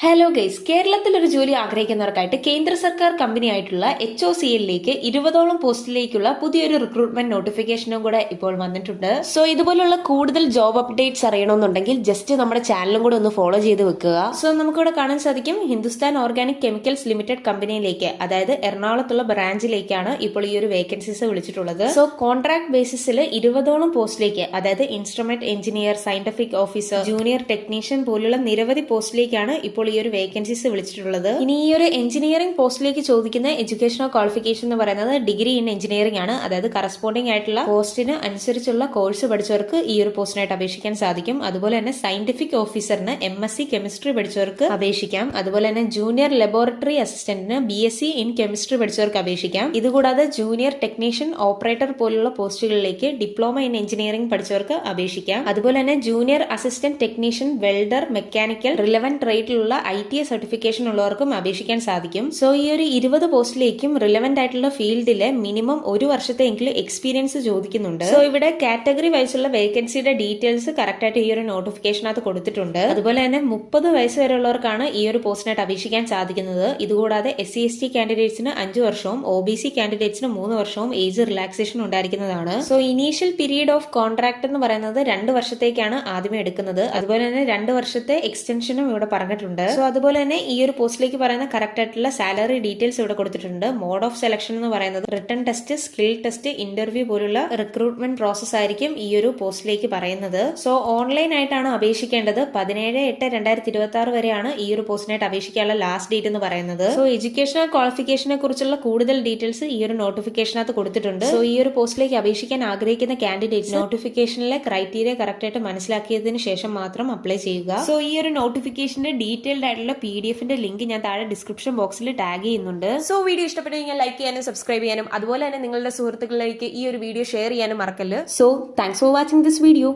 Hello guys, കേരളത്തിൽ ഒരു ജോലി ആഗ്രഹിക്കുന്നവർക്കായിട്ട് കേന്ദ്ര സർക്കാർ കമ്പനി ആയിട്ടുള്ള HOCL-ലേക്ക് 20ഓളം പോസ്റ്റിലേക്കുള്ള പുതിയൊരു റിക്രൂട്ട്മെന്റ് നോട്ടിഫിക്കേഷനും കൂടെ ഇപ്പോൾ വന്നിട്ടുണ്ട്. സോ ഇതുപോലുള്ള കൂടുതൽ ജോബ് അപ്ഡേറ്റ്സ് അറിയണമെന്നുണ്ടെങ്കിൽ ജസ്റ്റ് നമ്മുടെ ചാനലും കൂടെ ഒന്ന് ഫോളോ ചെയ്ത് വെക്കുക. സോ നമുക്കിവിടെ കാണാൻ സാധിക്കും, ഹിന്ദുസ്ഥാൻ ഓർഗാനിക് കെമിക്കൽസ് ലിമിറ്റഡ് കമ്പനിയിലേക്ക്, അതായത് എറണാകുളത്തുള്ള ബ്രാഞ്ചിലേക്കാണ് ഇപ്പോൾ ഈ ഒരു വേക്കൻസീസ് വിളിച്ചിട്ടുള്ളത്. സോ കോൺട്രാക്ട് ബേസിസിൽ 20ഓളം പോസ്റ്റിലേക്ക്, അതായത് instrument engineer, scientific officer, junior technician പോലുള്ള നിരവധി പോസ്റ്റിലേക്കാണ് ഇപ്പോൾ ഈ ഒരു വേക്കൻസീസ് വിളിച്ചിട്ടുള്ളത്. ഇനി ഈ ഒരു എഞ്ചിനീയറിംഗ് പോസ്റ്റിലേക്ക് ചോദിക്കുന്ന എഡ്യൂക്കേഷണൽ ക്വാളിഫിക്കേഷൻ എന്ന് പറയുന്നത് ഡിഗ്രി ഇൻ എഞ്ചിനീയറിംഗ് ആണ്. അതായത് കറസ്പോണ്ടിങ് ആയിട്ടുള്ള പോസ്റ്റിന് അനുസരിച്ചുള്ള കോഴ്സ് പഠിച്ചവർക്ക് ഈ ഒരു പോസ്റ്റിനായിട്ട് അപേക്ഷിക്കാൻ സാധിക്കും. അതുപോലെ തന്നെ സയന്റിഫിക് ഓഫീസറിന് MSc കെമിസ്ട്രി പഠിച്ചവർക്ക് അപേക്ഷിക്കാം. അതുപോലെ തന്നെ ജൂനിയർ ലബോറട്ടറി അസിസ്റ്റന്റിന് BSc ഇൻ കെമിസ്ട്രി പഠിച്ചവർക്ക് അപേക്ഷിക്കാം. ഇതുകൂടാതെ ജൂനിയർ ടെക്നീഷ്യൻ, ഓപ്പറേറ്റർ പോലുള്ള പോസ്റ്റുകളിലേക്ക് ഡിപ്ലോമ ഇൻ എഞ്ചിനീയറിംഗ് പഠിച്ചവർക്ക് അപേക്ഷിക്കാം. അതുപോലെ തന്നെ junior assistant technician, welder, mechanical, relevant ട്രേഡിലുള്ള ITS സർട്ടിഫിക്കേഷൻ ഉള്ളവർക്കും അപേക്ഷിക്കാൻ സാധിക്കും. സോ ഈ ഒരു 20 പോസ്റ്റിലേക്കും റിലവന്റ് ആയിട്ടുള്ള ഫീൽഡിലെ മിനിമം 1 വർഷത്തെയെങ്കിലും എക്സ്പീരിയൻസ് ചോദിക്കുന്നുണ്ട്. സോ ഇവിടെ കാറ്റഗറി വൈസുള്ള വേക്കൻസിയുടെ ഡീറ്റെയിൽസ് കറക്റ്റ് ആയിട്ട് ഈ ഒരു നോട്ടിഫിക്കേഷനകത്ത് കൊടുത്തിട്ടുണ്ട്. അതുപോലെ തന്നെ 30 വയസ്സ് വരെയുള്ളവർക്കാണ് ഈ ഒരു പോസ്റ്റിനായിട്ട് അപേക്ഷിക്കാൻ സാധിക്കുന്നത്. ഇതുകൂടാതെ SC/ST കാൻഡിഡേറ്റ്സിന് 5 വർഷവും OBC കാൻഡിഡേറ്റ്സിന് 3 വർഷവും ഏജ് റിലാക്സേഷൻ ഉണ്ടായിരിക്കുന്നതാണ്. So initial period of contract എന്ന് പറയുന്നത് 2 വർഷത്തേക്കാണ് ആദ്യമേ എടുക്കുന്നത്. അതുപോലെ തന്നെ 2 വർഷത്തെ എക്സ്റ്റൻഷനും ഇവിടെ പറഞ്ഞിട്ടുണ്ട്. സോ അതുപോലെ തന്നെ ഈ ഒരു പോസ്റ്റിലേക്ക് പറയുന്ന കറക്റ്റ് ആയിട്ടുള്ള സാലറി ഡീറ്റെയിൽസ് ഇവിടെ കൊടുത്തിട്ടുണ്ട്. മോഡ് ഓഫ് സെലക്ഷൻ എന്ന് പറയുന്നത് written test, skill test, interview പോലുള്ള റിക്രൂട്ട്മെന്റ് പ്രോസസ് ആയിരിക്കും ഈ ഒരു പോസ്റ്റിലേക്ക് പറയുന്നത്. സോ ഓൺലൈൻ ആയിട്ടാണ് അപേക്ഷിക്കേണ്ടത്. 17/8/2026 വരെയാണ് ഈ ഒരു പോസ്റ്റിനായിട്ട് അപേക്ഷിക്കാനുള്ള ലാസ്റ്റ് ഡേറ്റ് എന്ന് പറയുന്നത്. സോ എഡ്യൂക്കേഷണൽ ക്വാളിഫിക്കേഷനെ കുറിച്ചുള്ള കൂടുതൽ ഡീറ്റെയിൽസ് ഈ ഒരു നോട്ടിഫിക്കേഷനകത്ത് കൊടുത്തിട്ടുണ്ട്. സോ ഈ ഒരു പോസ്റ്റിലേക്ക് അപേക്ഷിക്കാൻ ആഗ്രഹിക്കുന്ന കാൻഡിഡേറ്റ്സ് നോട്ടിഫിക്കേഷനിലെ ക്രൈറ്റീരിയ കറക്റ്റ് ആയിട്ട് മനസ്സിലാക്കിയതിനു ശേഷം മാത്രം അപ്ലൈ ചെയ്യുക. സോ ഈ ഒരു നോട്ടിഫിക്കേഷന്റെ ഡീറ്റെയിൽഡ് ആയിട്ടുള്ള PDF-ന്റെ ലിങ്ക് ഞാൻ താഴെ ഡിസ്ക്രിപ്ഷൻ ബോക്സിൽ ടാഗ് ചെയ്യുന്നുണ്ട്. സോ വീഡിയോ ഇഷ്ടപ്പെട്ടു കഴിഞ്ഞാൽ ലൈക്ക് ചെയ്യാനും സബ്സ്ക്രൈബ് ചെയ്യാനും അതുപോലെ തന്നെ നിങ്ങളുടെ സുഹൃത്തുക്കളിലേക്ക് ഈ ഒരു വീഡിയോ ഷെയർ ചെയ്യാനും മറക്കല്ല്. So thanks for watching this video.